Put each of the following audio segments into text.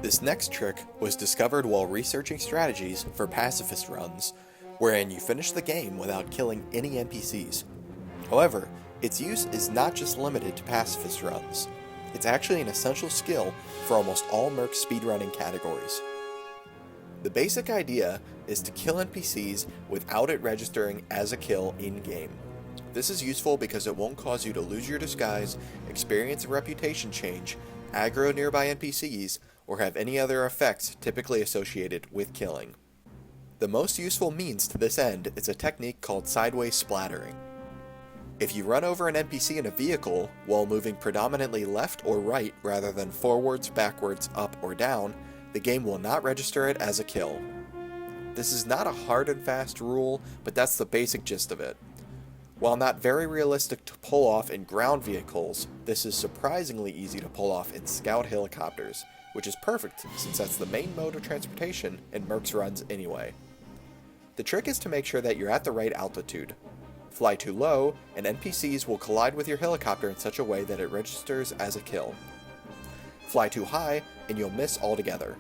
This next trick was discovered while researching strategies for pacifist runs, wherein you finish the game without killing any NPCs. However, its use is not just limited to pacifist runs. It's actually an essential skill for almost all Merc speedrunning categories. The basic idea is to kill NPCs without it registering as a kill in-game. This is useful because it won't cause you to lose your disguise, experience a reputation change, aggro nearby NPCs, or have any other effects typically associated with killing. The most useful means to this end is a technique called sideways splattering. If you run over an NPC in a vehicle while moving predominantly left or right rather than forwards, backwards, up, or down, the game will not register it as a kill. This is not a hard and fast rule, but that's the basic gist of it. While not very realistic to pull off in ground vehicles, this is surprisingly easy to pull off in scout helicopters, which is perfect since that's the main mode of transportation in Mercs runs anyway. The trick is to make sure that you're at the right altitude. Fly too low, and NPCs will collide with your helicopter in such a way that it registers as a kill. Fly too high, and you'll miss altogether.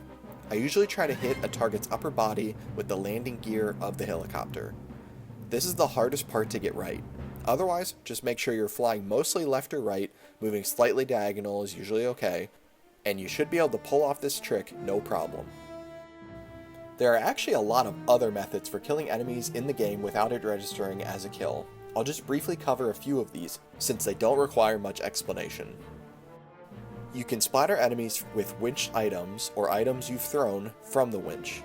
I usually try to hit a target's upper body with the landing gear of the helicopter. This is the hardest part to get right. Otherwise, just make sure you're flying mostly left or right, moving slightly diagonal is usually okay, and you should be able to pull off this trick no problem. There are actually a lot of other methods for killing enemies in the game without it registering as a kill. I'll just briefly cover a few of these, since they don't require much explanation. You can splatter enemies with winch items, or items you've thrown from the winch.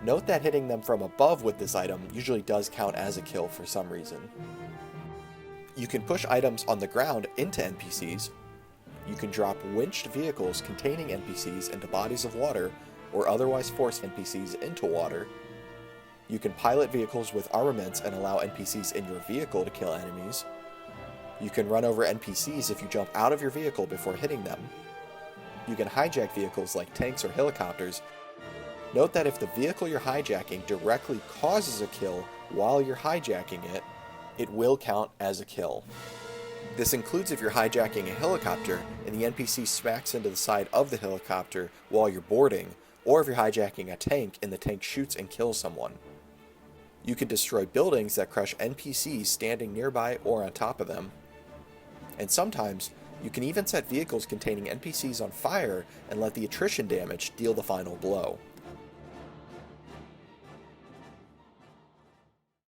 Note that hitting them from above with this item usually does count as a kill for some reason. You can push items on the ground into NPCs. You can drop winched vehicles containing NPCs into bodies of water, or otherwise force NPCs into water. You can pilot vehicles with armaments and allow NPCs in your vehicle to kill enemies. You can run over NPCs if you jump out of your vehicle before hitting them. You can hijack vehicles like tanks or helicopters. Note that if the vehicle you're hijacking directly causes a kill while you're hijacking it, it will count as a kill. This includes if you're hijacking a helicopter and the NPC smacks into the side of the helicopter while you're boarding, or if you're hijacking a tank and the tank shoots and kills someone. You can destroy buildings that crush NPCs standing nearby or on top of them. And sometimes, you can even set vehicles containing NPCs on fire and let the attrition damage deal the final blow.